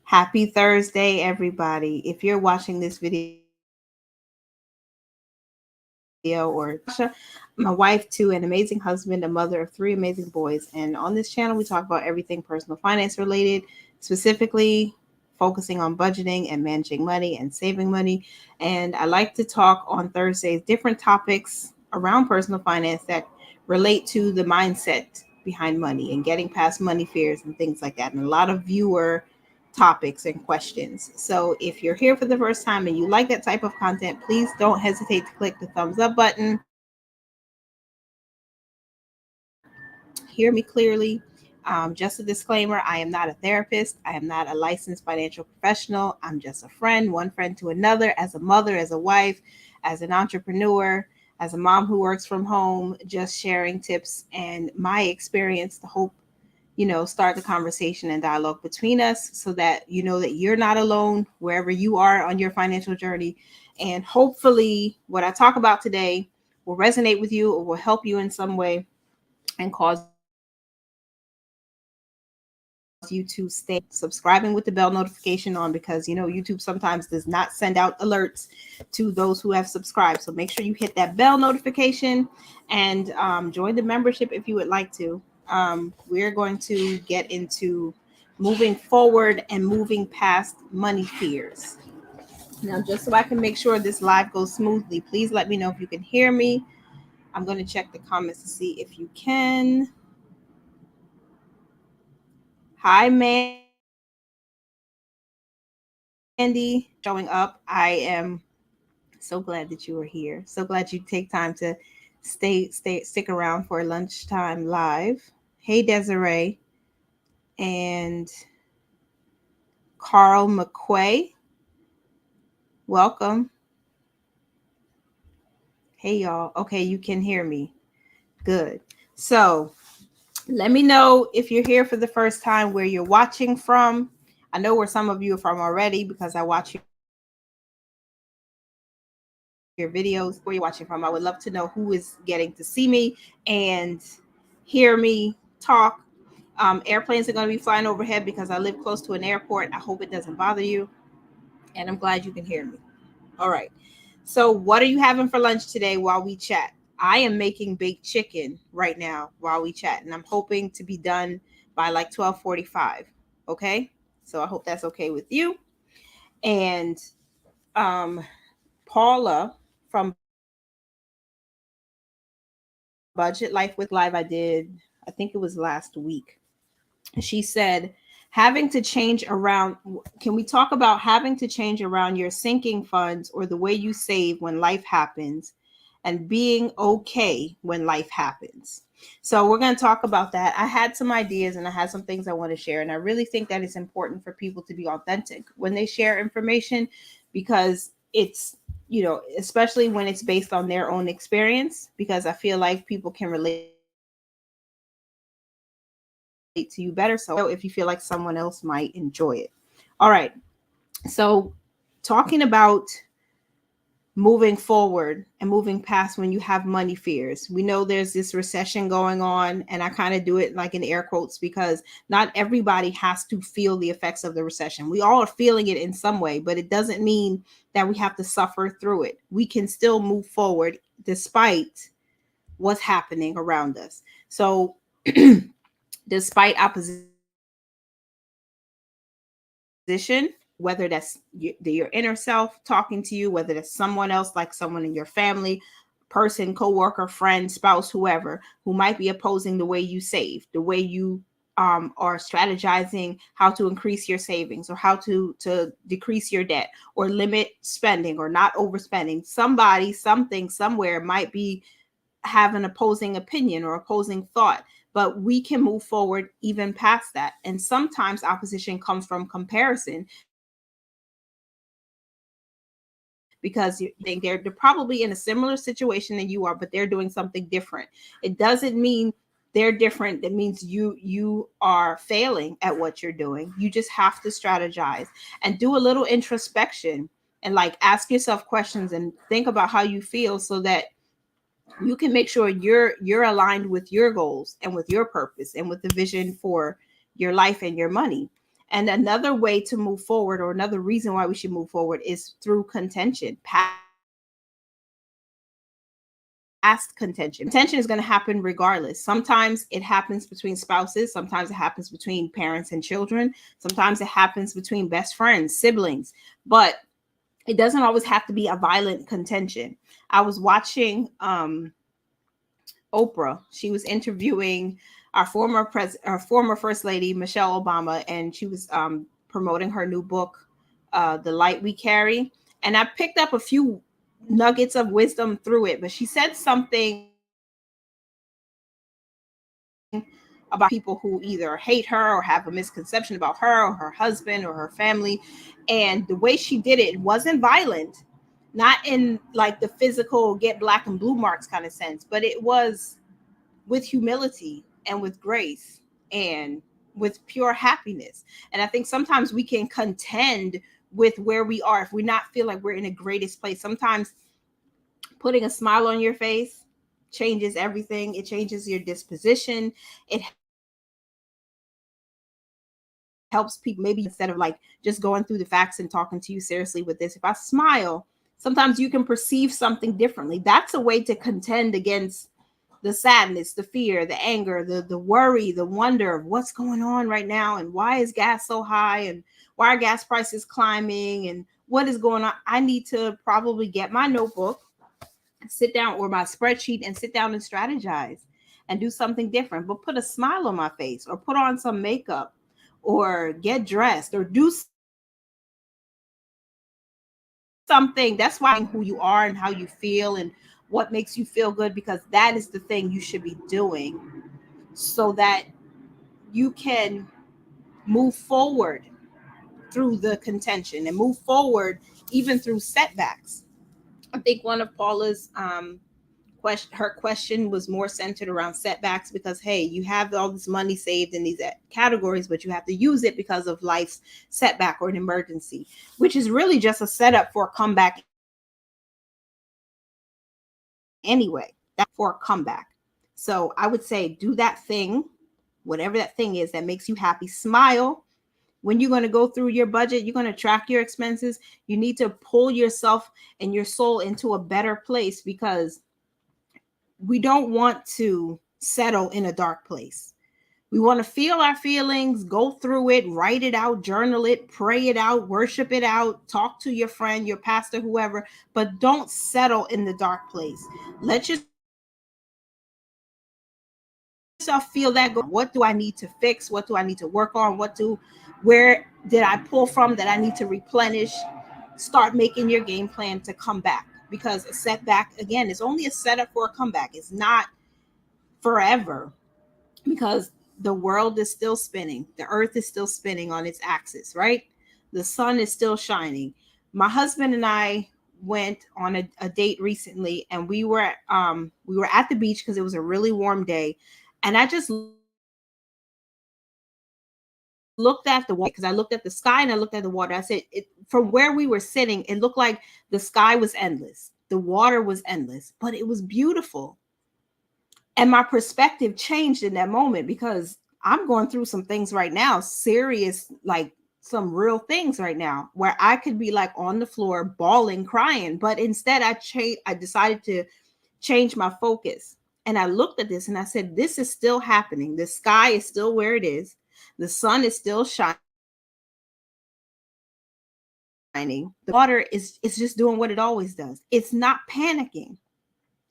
Happy Thursday, everybody. If you're watching this video or my wife too, an amazing husband, a mother of three amazing boys. And on this channel, we talk about everything personal finance related, specifically focusing on budgeting and managing money and saving money. And I like to talk on Thursdays different topics around personal finance that relate to the mindset behind money and getting past money fears and things like that. And a lot of viewer topics and questions. So if you're here for the first time and you like that type of content, please don't hesitate to click the thumbs up button. Hear me clearly. Just a disclaimer, I am not a therapist. I am not a licensed financial professional. I'm just a friend, one friend to another, as a mother, as a wife, as an entrepreneur, as a mom who works from home, just sharing tips and my experience to hope start the conversation and dialogue between us so that you know that you're not alone wherever you are on your financial journey. And hopefully, what I talk about today will resonate with you or will help you in some way and cause you to stay subscribing with the bell notification on because YouTube sometimes does not send out alerts to those who have subscribed. So make sure you hit that bell notification and join the membership if you would like to. We're going to get into moving forward and moving past money fears. Now, just so I can make sure this live goes smoothly, please let me know if you can hear me. I'm going to check the comments to see if you can. Hi, Mandy. Showing up. I am so glad that you are here. So glad you take time to stick around for lunchtime live. Hey, Desiree and Carl McQuay. Welcome. Hey, y'all. Okay, you can hear me. Good. So let me know if you're here for the first time, where you're watching from. I know where some of you are from already because I watch your videos. Where you're watching from, I would love to know who is getting to see me and hear me talk. Airplanes are going to be flying overhead because I live close to an airport. I hope it doesn't bother you, and I'm glad you can hear me. All right. So, what are you having for lunch today while we chat? I am making baked chicken right now while we chat, and I'm hoping to be done by like 12:45. Okay? So, I hope that's okay with you. And Paula from Budget Life with Live, I think it was last week. She said, having to change around. Can we talk about having to change around your sinking funds or the way you save when life happens and being okay when life happens? So we're going to talk about that. I had some ideas and I had some things I want to share, and I really think that it's important for people to be authentic when they share information because it's, especially when it's based on their own experience, because I feel like people can relate to you better. So I want you to know if you feel like someone else might enjoy it. All right. So talking about moving forward and moving past when you have money fears. We know there's this recession going on, and I kind of do it like in air quotes because not everybody has to feel the effects of the recession. We all are feeling it in some way, but it doesn't mean that we have to suffer through it. We can still move forward despite what's happening around us. So, despite opposition, whether that's your inner self talking to you, whether that's someone else like someone in your family, person, coworker, friend, spouse, whoever, who might be opposing the way you save, the way you are strategizing how to increase your savings or how to decrease your debt or limit spending or not overspending. Somebody, something, somewhere might be have an opposing opinion or opposing thought, but we can move forward even past that. And sometimes opposition comes from comparison because they're probably in a similar situation than you are, but they're doing something different. It doesn't mean they're probably in a similar situation than you are, but they're doing something different. It doesn't mean they're different. That means you are failing at what you're doing. You just have to strategize and do a little introspection and like ask yourself questions and think about how you feel so that you can make sure you're aligned with your goals and with your purpose and with the vision for your life and your money. And another way to move forward, or another reason why we should move forward, is through contention. Past contention. Contention is going to happen regardless. Sometimes it happens between spouses. Sometimes it happens between parents and children. Sometimes it happens between best friends, siblings. But it doesn't always have to be a violent contention. I was watching Oprah. She was interviewing our former first lady, Michelle Obama, and she was promoting her new book, The Light We Carry. And I picked up a few nuggets of wisdom through it, but she said something about people who either hate her or have a misconception about her or her husband or her family. And the way she did it wasn't violent, not in like the physical get black and blue marks kind of sense, but it was with humility and with grace and with pure happiness. And I think sometimes we can contend with where we are if we not feel like we're in the greatest place. Sometimes putting a smile on your face changes everything. It changes your disposition. It helps people, maybe instead of like just going through the facts and talking to you seriously with this, if I smile, sometimes you can perceive something differently. That's a way to contend against the sadness, the fear, the anger, the worry, the wonder of what's going on right now, and why is gas so high, and why are gas prices climbing, and what is going on. I need to probably get my notebook, sit down, or my spreadsheet, and sit down and strategize and do something different, but put a smile on my face, or put on some makeup, or get dressed, or do something. That's why who you are and how you feel and what makes you feel good, because that is the thing you should be doing so that you can move forward through the contention and move forward even through setbacks. I think one of Paula's her question was more centered around setbacks, because hey, you have all this money saved in these categories, but you have to use it because of life's setback or an emergency, which is really just a setup for a comeback anyway. That's for a comeback. So I would say do that thing, whatever that thing is that makes you happy. Smile. When you're going to go through your budget, you're going to track your expenses. You need to pull yourself and your soul into a better place, because we don't want to settle in a dark place. We want to feel our feelings, go through it, write it out, journal it, pray it out, worship it out, talk to your friend, your pastor, whoever, but don't settle in the dark place. Let yourself feel that. What do I need to fix? What do I need to work on? Where did I pull from that I need to replenish? Start making your game plan to come back, because a setback, again, is only a setup for a comeback. It's not forever, because the world is still spinning. The earth is still spinning on its axis, right? The sun is still shining. My husband and I went on a date recently, and we were at the beach because it was a really warm day. And I just looked at the water, because I looked at the sky and I looked at the water. I said, from where we were sitting, it looked like the sky was endless. The water was endless, but it was beautiful. And my perspective changed in that moment, because I'm going through some things right now, serious, like some real things right now, where I could be like on the floor bawling, crying. But instead I decided to change my focus. And I looked at this and I said, this is still happening. The sky is still where it is. The sun is still shining. The water is just doing what it always does. It's not panicking.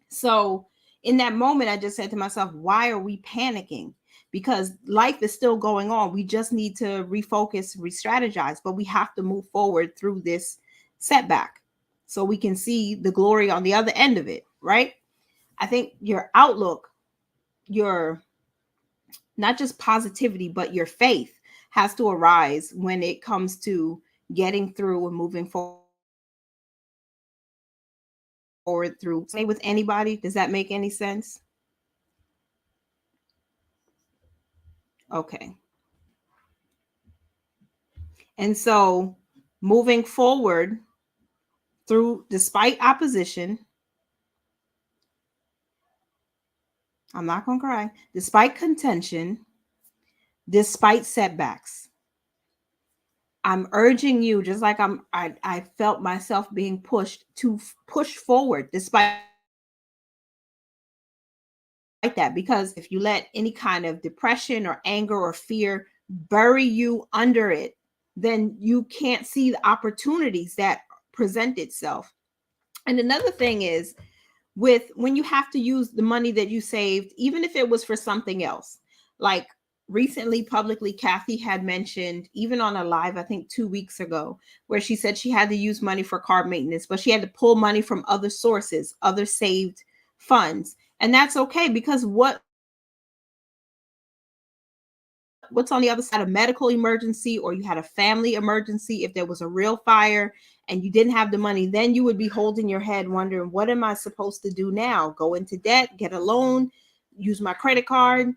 So in that moment, I just said to myself, why are we panicking? Because life is still going on. We just need to refocus, re-strategize, but we have to move forward through this setback so we can see the glory on the other end of it, right? I think your outlook, your not just positivity, but your faith has to arise when it comes to getting through and moving forward through. Say with anybody, does that make any sense? Okay. And so moving forward through, despite opposition, I'm not going to cry, despite contention, despite setbacks, I'm urging you, just like I felt myself being pushed to push forward despite that, because if you let any kind of depression or anger or fear bury you under it, then you can't see the opportunities that present itself. And another thing is, with when you have to use the money that you saved, even if it was for something else, like recently publicly Kathy had mentioned, even on a live I think 2 weeks ago, where she said she had to use money for car maintenance, but she had to pull money from other sources, other saved funds. And that's okay, because what's on the other side? A medical emergency, or you had a family emergency, if there was a real fire and you didn't have the money, then you would be holding your head wondering, what am I supposed to do now? Go into debt, get a loan, use my credit card?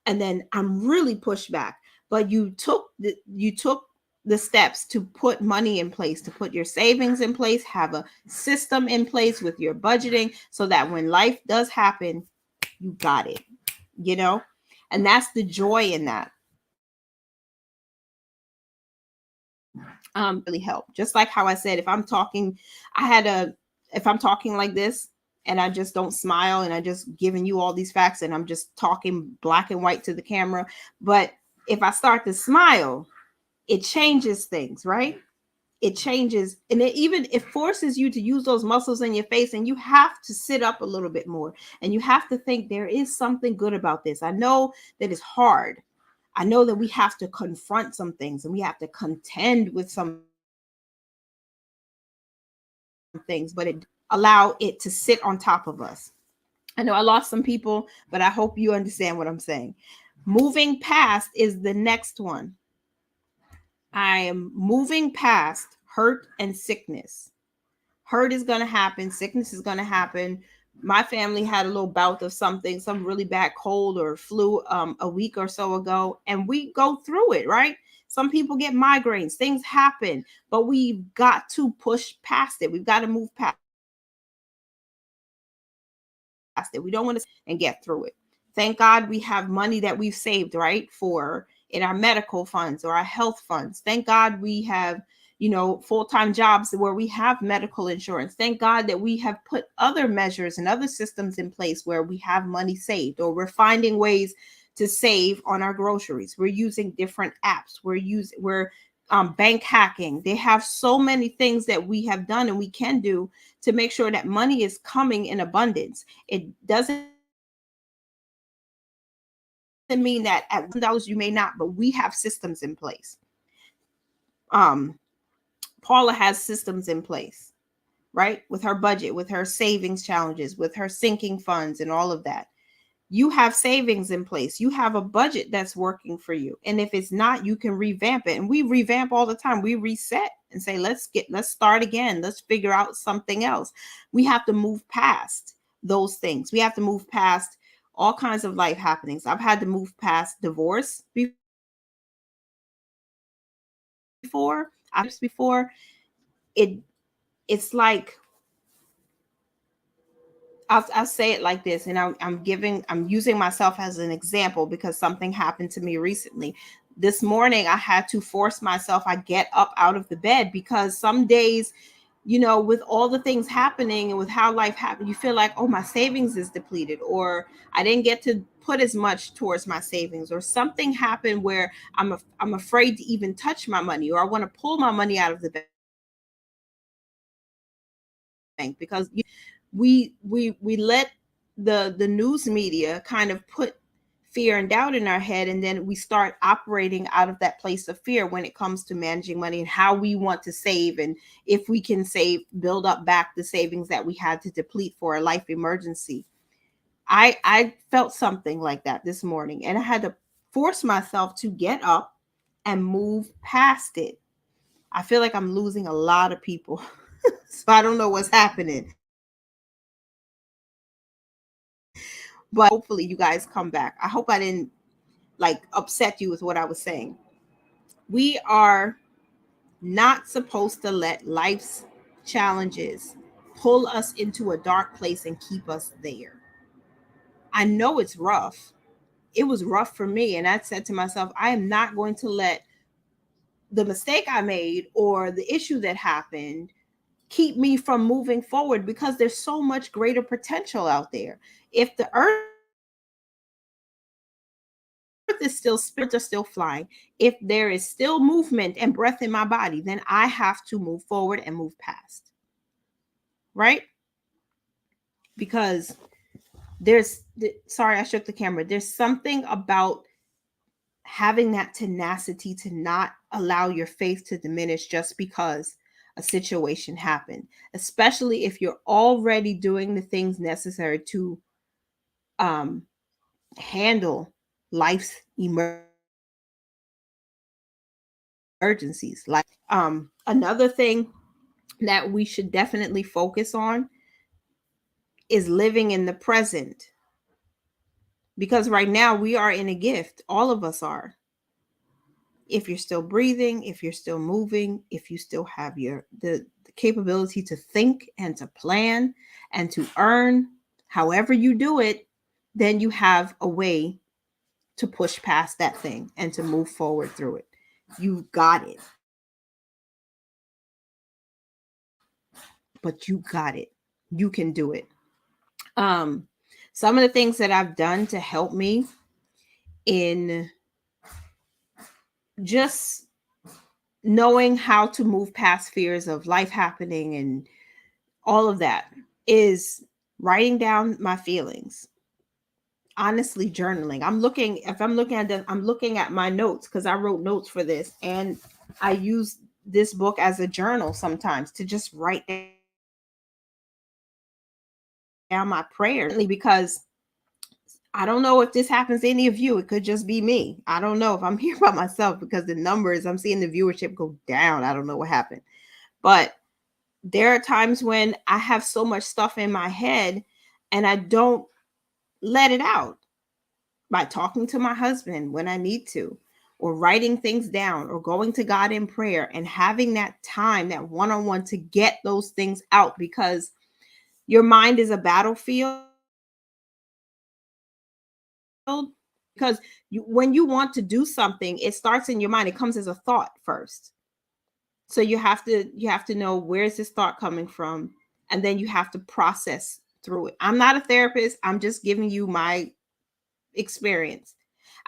And then I'm really pushed back. But you took the steps to put money in place, to put your savings in place, have a system in place with your budgeting, so that when life does happen, you got it, you know? And that's the joy in that. Really help. Just like how I said, if I'm talking, I had a, if I'm talking like this and I just don't smile and I just giving you all these facts and I'm just talking black and white to the camera. But if I start to smile, it changes things, right? It changes, and it forces you to use those muscles in your face, and you have to sit up a little bit more, and you have to think there is something good about this. I know that it's hard. I know that we have to confront some things and we have to contend with some things, but it allow it to sit on top of us. I know I lost some people, but I hope you understand what I'm saying. Moving past is the next one. I am moving past hurt and sickness. Hurt is going to happen, sickness is going to happen. My family had a little bout of something, some really bad cold or flu, a week or so ago, and we go through it, right? Some people get migraines, things happen, but we've got to push past it. We've got to move past it. We don't want to and get through it. Thank God we have money that we've saved, right? For in our medical funds or our health funds. Thank God we have, full-time jobs where we have medical insurance. Thank God that we have put other measures and other systems in place where we have money saved, or we're finding ways to save on our groceries. We're using different apps. We're bank hacking. They have so many things that we have done and we can do to make sure that money is coming in abundance. It doesn't mean that at $1 you may not, but we have systems in place. Paula has systems in place, right? With her budget, with her savings challenges, with her sinking funds and all of that. You have savings in place. You have a budget that's working for you. And if it's not, you can revamp it. And we revamp all the time. We reset and say, let's start again. Let's figure out something else. We have to move past those things. We have to move past all kinds of life happenings. I've had to move past divorce before. It's like, I'll say it like this, and I'm using myself as an example because something happened to me recently. This morning, I had to force myself. I get up out of the bed because some days, with all the things happening and with how life happened, you feel like, oh, my savings is depleted, or I didn't get to put as much towards my savings, or something happened where I'm afraid to even touch my money, or I want to pull my money out of the bank because we let the news media kind of put fear and doubt in our head, and then we start operating out of that place of fear when it comes to managing money and how we want to save, and if we can save, build up back the savings that we had to deplete for a life emergency. I felt something like that this morning, and I had to force myself to get up and move past it. I feel like I'm losing a lot of people. So I don't know what's happening, but hopefully you guys come back. I hope I didn't like upset you with what I was saying. We are not supposed to let life's challenges pull us into a dark place and keep us there. I know it's rough. It was rough for me. And I said to myself, I am not going to let the mistake I made or the issue that happened keep me from moving forward, because there's so much greater potential out there. If the earth is still, spirits are still flying, if there is still movement and breath in my body, then I have to move forward and move past. Right? Because sorry, I shook the camera. There's something about having that tenacity to not allow your faith to diminish just because a situation happened, especially if you're already doing the things necessary to handle life's emergencies. Like another thing that we should definitely focus on is living in the present, because right now we are in a gift. All of us are. If you're still breathing, if you're still moving, if you still have the capability to think and to plan and to earn, however you do it, then you have a way to push past that thing and to move forward through it. You got it. But you got it. You can do it. Some of the things that I've done to help me in just knowing how to move past fears of life happening and all of that is writing down my feelings. Honestly, journaling. I'm looking at them, I'm looking at my notes because I wrote notes for this, and I use this book as a journal sometimes to just write down my prayers, because I don't know if this happens to any of you. It could just be me. I don't know if I'm here by myself, because the numbers, I'm seeing the viewership go down. I don't know what happened. But there are times when I have so much stuff in my head and I don't let it out by talking to my husband when I need to, or writing things down, or going to God in prayer and having that time, that one-on-one, to get those things out, because your mind is a battlefield. Because when you want to do something, it starts in your mind. It comes as a thought first. So you have to know, where is this thought coming from, and then you have to process through it. I'm not a therapist. I'm just giving you my experience.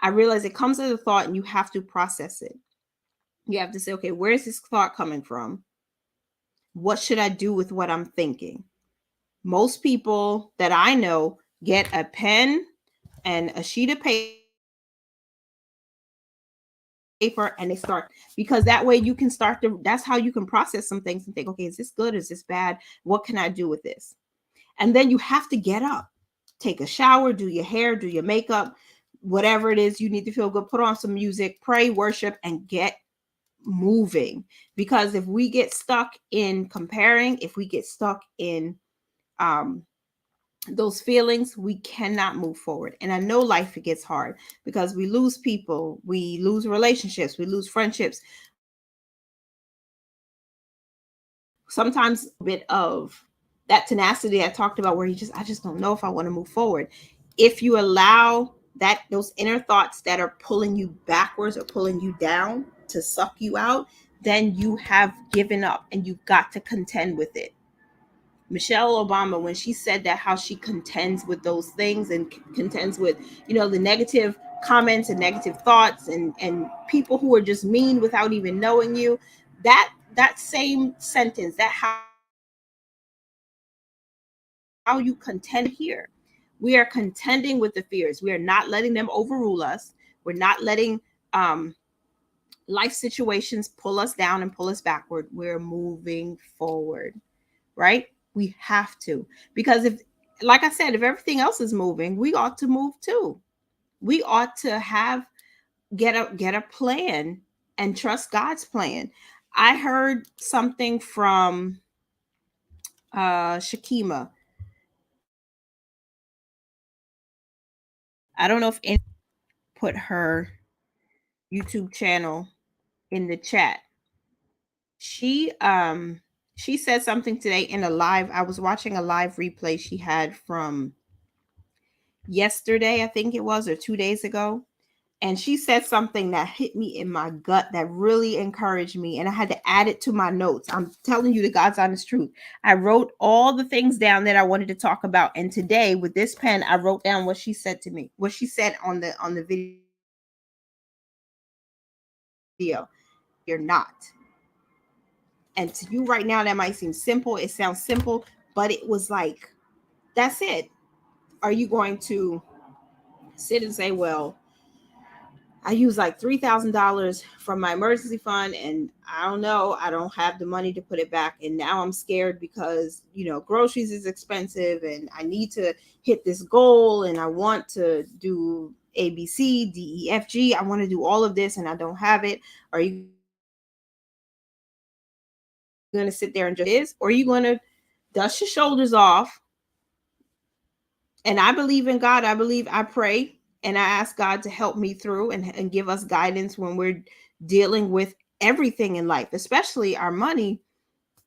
I realize it comes as a thought and you have to process it. You have to say, okay, where is this thought coming from? What should I do with what I'm thinking? Most people that I know get a pen and a sheet of paper and they start, because that way you can start to, that's how you can process some things and think, okay, is this good? Is this bad? What can I do with this? And then you have to get up, take a shower, do your hair, do your makeup, whatever it is you need to feel good, put on some music, pray, worship, and get moving. Because if we get stuck in comparing, if we get stuck in those feelings, we cannot move forward. And I know life, it gets hard, because we lose people, we lose relationships, we lose friendships. Sometimes a bit of that tenacity I talked about, where I just don't know if I want to move forward. If you allow that, those inner thoughts that are pulling you backwards or pulling you down to suck you out, then you have given up and you've got to contend with it. Michelle Obama, when she said that, how she contends with those things and contends with, the negative comments and negative thoughts and people who are just mean without even knowing you, that same sentence, that how you contend here. We are contending with the fears. We are not letting them overrule us. We're not letting life situations pull us down and pull us backward. We're moving forward, right? We have to, because if, like I said, if everything else is moving, we ought to move too. We ought to get a plan and trust God's plan. I heard something from Shakima. I don't know if any put her YouTube channel in the chat. She said something today in a live. I was watching a live replay she had from yesterday, I think it was, or 2 days ago. And she said something that hit me in my gut that really encouraged me. And I had to add it to my notes. I'm telling you the God's honest truth. I wrote all the things down that I wanted to talk about. And today with this pen, I wrote down what she said to me, what she said on the video. You're not. And to you right now, that might seem simple. It sounds simple, but it was like, that's it. Are you going to sit and say, well, I use like $3,000 from my emergency fund, and I don't know, I don't have the money to put it back. And now I'm scared because, groceries is expensive and I need to hit this goal and I want to do A, B, C, D, E, F, G. I want to do all of this and I don't have it. Are you going to sit there and just this, or are you going to dust your shoulders off? And I believe in God. I pray and I ask God to help me through and give us guidance when we're dealing with everything in life, especially our money.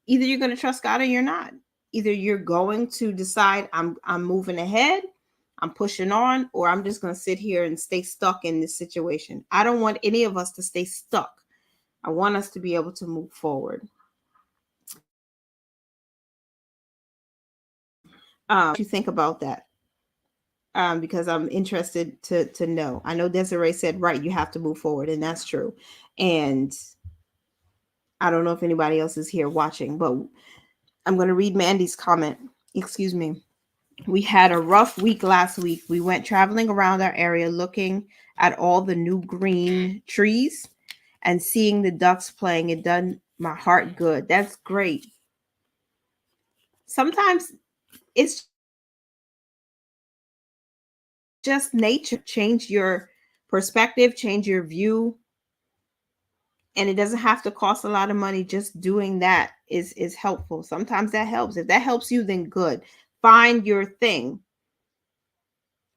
Either you're going to trust God or you're not. Either you're going to decide I'm moving ahead, I'm pushing on, or I'm just going to sit here and stay stuck in this situation. I don't want any of us to stay stuck. I want us to be able to move forward. What you think about that? Because I'm interested to know. I know Desiree said, right, you have to move forward, and that's true. And I don't know if anybody else is here watching, but I'm going to read Mandy's comment. Excuse me. We had a rough week last week. We went traveling around our area looking at all the new green trees and seeing the ducks playing. It done my heart good. That's great. Sometimes it's just nature. Change your perspective, change your view. And it doesn't have to cost a lot of money. Just doing that is helpful. Sometimes that helps. If that helps you, then good. Find your thing.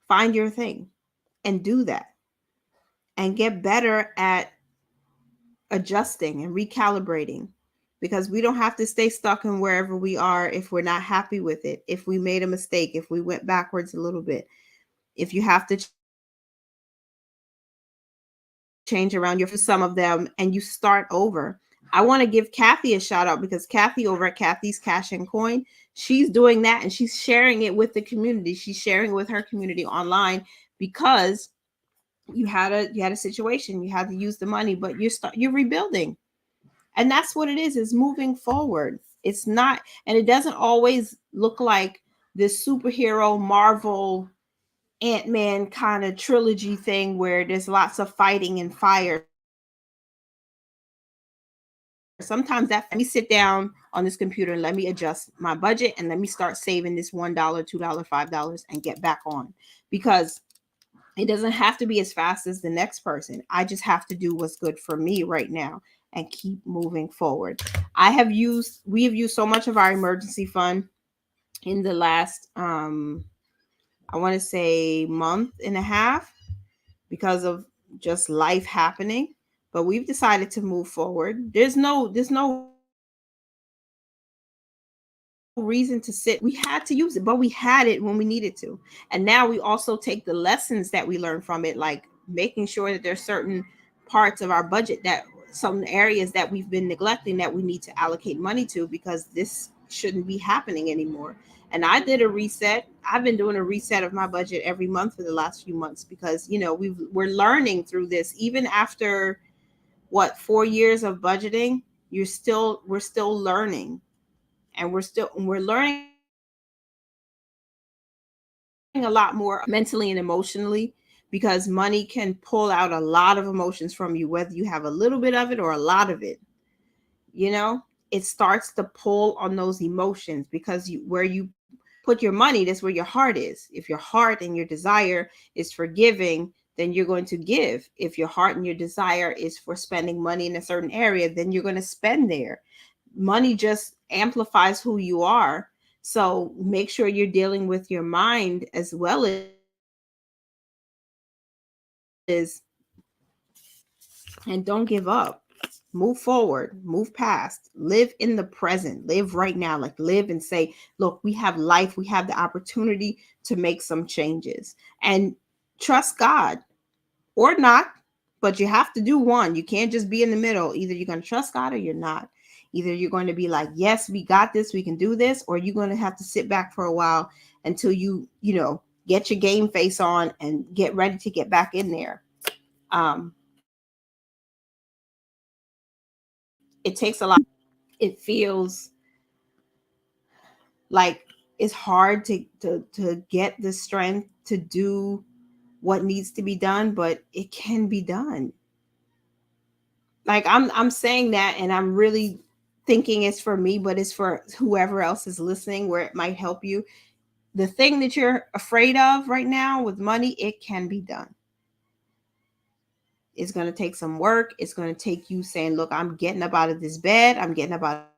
Find your thing and do that. And get better at adjusting and recalibrating, because we don't have to stay stuck in wherever we are if we're not happy with it. If we made a mistake, if we went backwards a little bit, if you have to change around your some of them and you start over. I want to give Kathy a shout out, because Kathy over at Kathy's Cash and Coin, she's doing that and she's sharing it with the community. She's sharing it with her community online, because you had a situation, you had to use the money, but you're rebuilding. And that's what it is moving forward. It's not, and it doesn't always look like this superhero Marvel Ant-Man kind of trilogy thing where there's lots of fighting and fire. Sometimes that, let me sit down on this computer and let me adjust my budget and let me start saving this $1, $2, $5 and get back on, because it doesn't have to be as fast as the next person. I just have to do what's good for me right now and keep moving forward. We have used so much of our emergency fund in the last, I want to say month and a half, because of just life happening. But we've decided to move forward. There's no reason to sit. We had to use it, but we had it when we needed to. And now we also take the lessons that we learned from it, like making sure that there's certain parts of our budget, that some areas that we've been neglecting, that we need to allocate money to, because this shouldn't be happening anymore. And I did a reset. I've been doing a reset of my budget every month for the last few months, because we're learning through this. Even after 4 years of budgeting, we're still learning. And we're learning a lot more mentally and emotionally, because money can pull out a lot of emotions from you, whether you have a little bit of it or a lot of it. It starts to pull on those emotions, because where you put your money, that's where your heart is. If your heart and your desire is for giving, then you're going to give. If your heart and your desire is for spending money in a certain area, then you're going to spend there. Money just amplifies who you are. So make sure you're dealing with your mind as well as, and don't give up. Move forward, move past, live in the present, live right now, like live and say, look, we have life, we have the opportunity to make some changes, and trust God. or not, but you have to do one. You can't just be in the middle. Either you're going to trust God or you're not. Either you're going to be like, yes, we got this, we can do this, or you're going to have to sit back for a while until you get your game face on and get ready to get back in there. It takes a lot. It feels like it's hard to get the strength to do what needs to be done, but it can be done. Like I'm saying that, and I'm really thinking it's for me, but it's for whoever else is listening, where it might help you. The thing that you're afraid of right now with money, it can be done. It's going to take some work. It's going to take you saying, look, I'm getting up out of this bed. I'm getting up out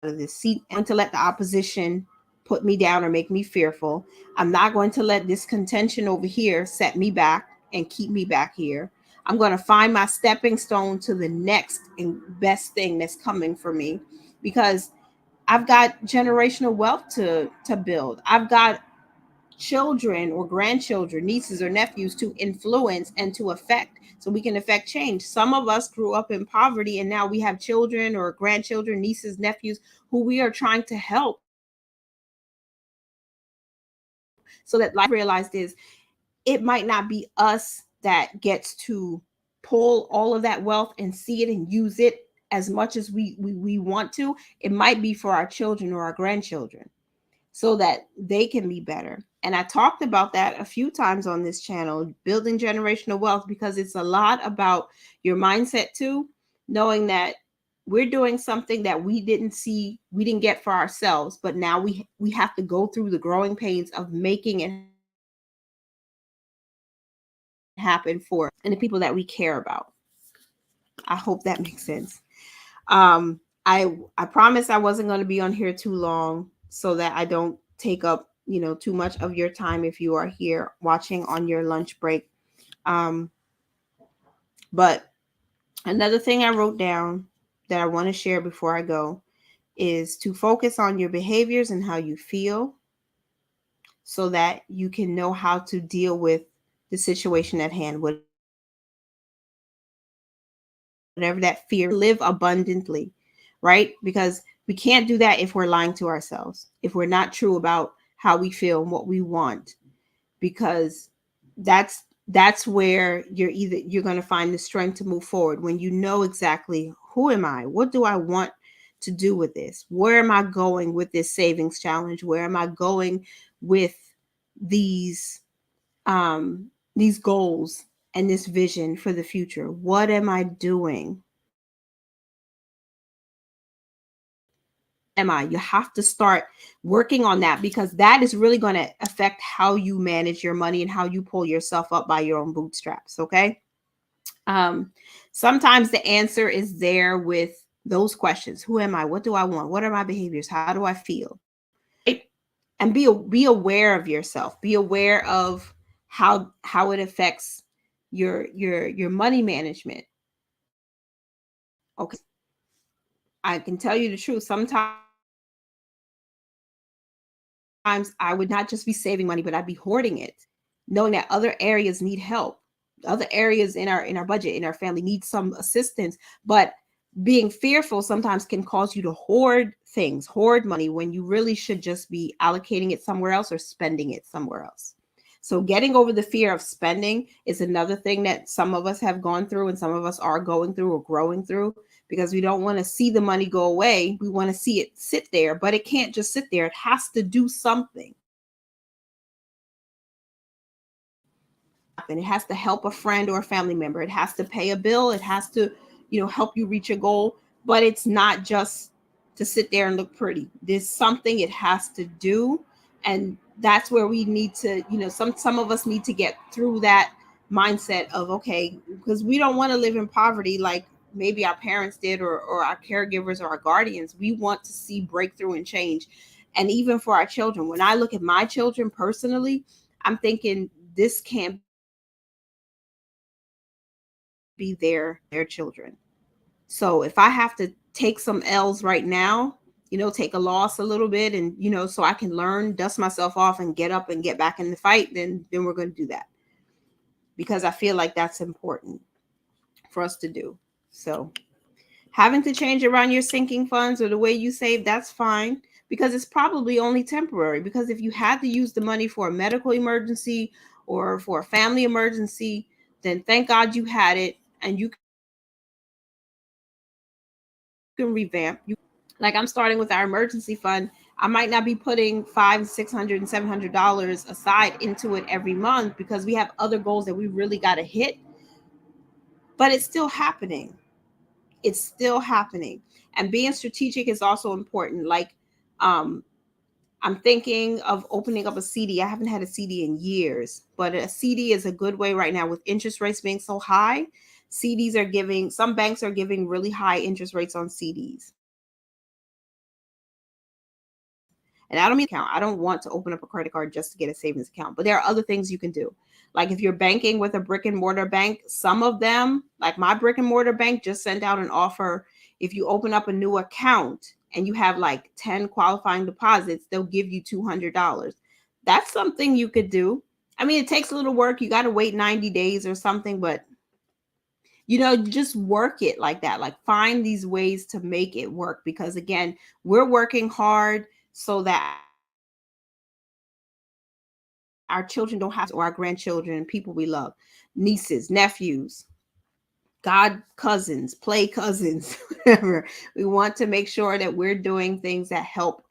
of this seat, and to let the opposition put me down or make me fearful. I'm not going to let this contention over here set me back and keep me back here. I'm going to find my stepping stone to the next and best thing that's coming for me, because I've got generational wealth to build. I've got children or grandchildren, nieces or nephews to influence and to affect, so we can affect change. Some of us grew up in poverty, and now we have children or grandchildren, nieces, nephews who we are trying to help, so that life realized is it might not be us that gets to pull all of that wealth and see it and use it as much as we want to. It might be for our children or our grandchildren, so that they can be better. And I talked about that a few times on this channel, building generational wealth, because it's a lot about your mindset too, knowing that we're doing something that we didn't see, we didn't get for ourselves, but now we have to go through the growing pains of making it happen for and the people that we care about. I hope that makes sense. I promised I wasn't going to be on here too long, so that I don't take up too much of your time if you are here watching on your lunch break. Um, but another thing I wrote down that I want to share before I go is to focus on your behaviors and how you feel, so that you can know how to deal with the situation at hand, whatever that fear. Live abundantly, right? Because we can't do that if we're lying to ourselves, if we're not true about how we feel and what we want, because that's where you're going to find the strength to move forward, when you know exactly, who am I, what do I want to do with this, where am I going with this savings challenge, where am I going with these these goals and this vision for the future, what am I doing, am I? You have to start working on that, because that is really going to affect how you manage your money and how you pull yourself up by your own bootstraps. Okay. Um, Sometimes the answer is there with those questions. Who am I? What do I want? What are my behaviors? How do I feel? Right? And be aware of yourself. Be aware of how it affects your money management. Okay. I can tell you the truth. Sometimes I would not just be saving money, but I'd be hoarding it, knowing that other areas need help. Other areas in our budget, in our family, need some assistance. But being fearful sometimes can cause you to hoard things, hoard money, when you really should just be allocating it somewhere else or spending it somewhere else. So getting over the fear of spending is another thing that some of us have gone through, and some of us are going through or growing through, because we don't want to see the money go away. We want to see it sit there, but it can't just sit there. It has to do something. And it has to help a friend or a family member. It has to pay a bill. It has to, help you reach a goal. But it's not just to sit there and look pretty. There's something it has to do. And that's where we need to, some of us need to get through that mindset of, okay, because we don't want to live in poverty like maybe our parents did, or our caregivers or our guardians. We want to see breakthrough and change. And even for our children, when I look at my children personally, I'm thinking this can't be their children. So if I have to take some L's right now take a loss a little bit, and so I can learn, dust myself off, and get up and get back in the fight, then we're going to do that, because I feel like that's important for us to do. So having to change around your sinking funds or the way you save, that's fine, because it's probably only temporary. Because if you had to use the money for a medical emergency or for a family emergency, then thank God you had it, and you can revamp. Like, I'm starting with our emergency fund. I might not be putting $500, $600, and $700 aside into it every month, because we have other goals that we really got to hit. But it's still happening. It's still happening. And being strategic is also important. Like, I'm thinking of opening up a CD. I haven't had a CD in years, but a CD is a good way right now with interest rates being so high. Some banks are giving really high interest rates on CDs. And I don't mean account. I don't want to open up a credit card just to get a savings account. But there are other things you can do. Like, if you're banking with a brick and mortar bank, some of them, like my brick and mortar bank, just sent out an offer. If you open up a new account and you have like 10 qualifying deposits, they'll give you $200. That's something you could do. I mean, it takes a little work. You got to wait 90 days or something, but just work it like that. Like, find these ways to make it work, because again, we're working hard so that our children don't have to, or our grandchildren and people we love, nieces, nephews, god cousins, play cousins, whatever. We want to make sure that we're doing things that help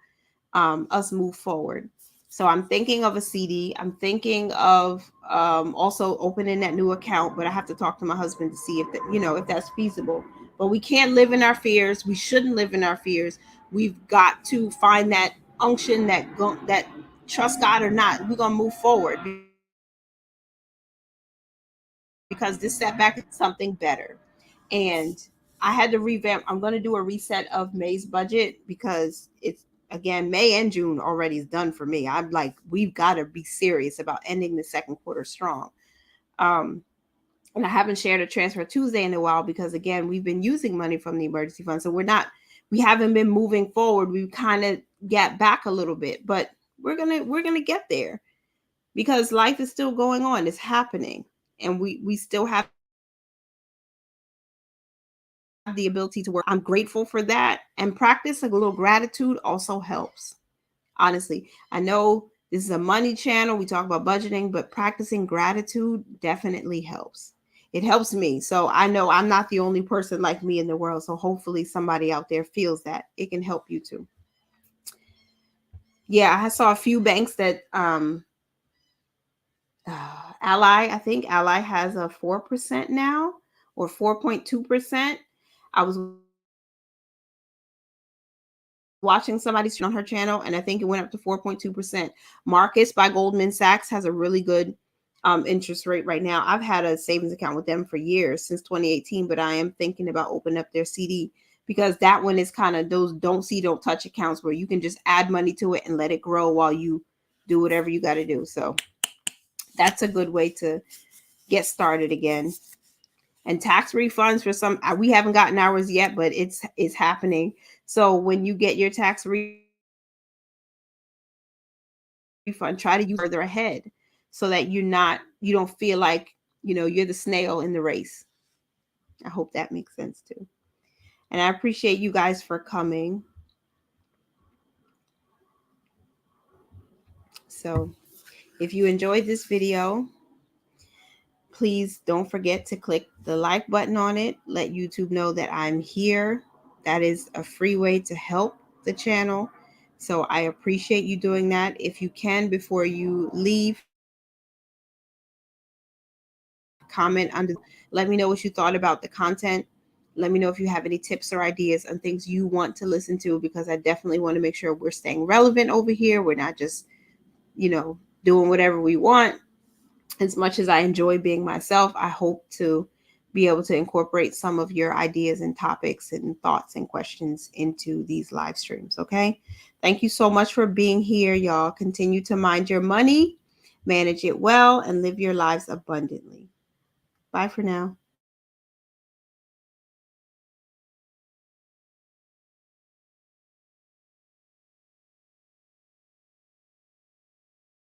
us move forward. So I'm thinking of a CD. I'm thinking of also opening that new account, but I have to talk to my husband to see if that's feasible. But we can't live in our fears. We shouldn't live in our fears. We've got to find that unction, that trust God or not, we're gonna move forward, because this setback is something better. And I had to revamp. I'm going to do a reset of May's budget, because it's, again, May and June already is done for me. I'm like, we've got to be serious about ending the second quarter strong. And I haven't shared a Transfer Tuesday in a while, because again, we've been using money from the emergency fund. So we haven't been moving forward. We've kind of got back a little bit, but we're going to get there, because life is still going on. It's happening. And we still have the ability to work. I'm grateful for that. And practice a little gratitude also helps. Honestly, I know this is a money channel. We talk about budgeting, but practicing gratitude definitely helps. It helps me. So I know I'm not the only person like me in the world. So hopefully somebody out there feels that. It can help you too. Yeah, I saw a few banks that Ally, I think Ally has a 4% now, or 4.2%. I was watching somebody on her channel, and I think it went up to 4.2%. Marcus by Goldman Sachs has a really good interest rate right now. I've had a savings account with them for years, since 2018, but I am thinking about opening up their CD, because that one is kind of those don't see, don't touch accounts where you can just add money to it and let it grow while you do whatever you got to do. So that's a good way to get started again. And tax refunds for some, we haven't gotten ours yet, but it's happening. So when you get your tax refund, try to use further ahead, so that you don't feel like you're the snail in the race. I hope that makes sense too. And I appreciate you guys for coming. So if you enjoyed this video, please don't forget to click the like button on it. Let YouTube know that I'm here. That is a free way to help the channel. So I appreciate you doing that. If you can, before you leave, comment under, let me know what you thought about the content. Let me know if you have any tips or ideas on things you want to listen to, because I definitely want to make sure we're staying relevant over here. We're not just, doing whatever we want. As much as I enjoy being myself, I hope to be able to incorporate some of your ideas and topics and thoughts and questions into these live streams. Okay. Thank you so much for being here, y'all. Continue to mind your money, manage it well, and live your lives abundantly. Bye for now.